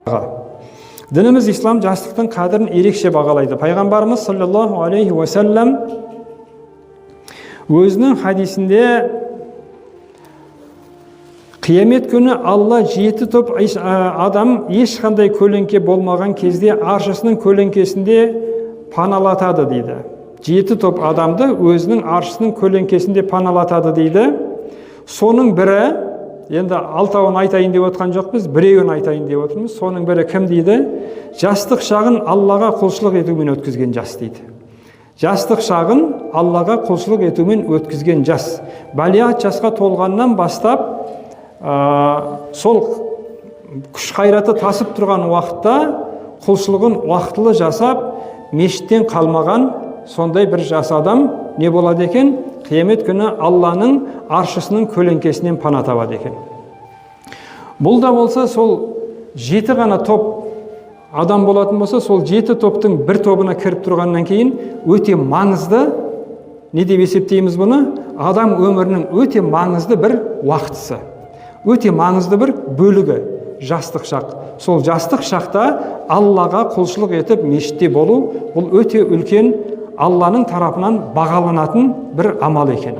Дініміз ислам жастықтың қадірін ерекше бағалайды. Пайғамбарымыз саллаллаху алейхи уассалам өзінің хадисінде қиямет күні Алла 7 топ адам ешқандай көлеңке болмаған кезде аршысының көлеңкесінде паналатады дейді. 7 топ адамды өзінің аршысының көлеңкесінде паналатады дейді. Соның бірі, енді алтауын айтайын деп отқан жоқпыз, біреуін айтайын деп отырмыз. Соның бірі кім дейді? Жастық шағын Аллаға құлшылық етумен өткізген жас дейді. Жастық шағын Аллаға құлшылық етумен өткізген жас. Балиғат жасқа толғаннан бастап, сол күш қайраты тасып тұрған уақытта құлшылығын уақытылы жасап, мешіттен қалмаған сондай бір жас адам не болады екен? Қиямет күні Алланың аршысының көлеңкесінен пана табады екен. Бұл да болса, сол 7 ғана топ адам болатын болса, сол 7 топтың бір тобына кіріп тұрғаннан кейін өте маңызды, не деп есептейміз бұны? Адам өмірінің өте маңызды бір уақытысы, өте маңызды бір бөлігі жастық шақ. Сол жастық шақта Аллаға құлшылық етіп мешітте болу, бұл өте үлкен Алланың тарапынан бағаланатын бір амал екен.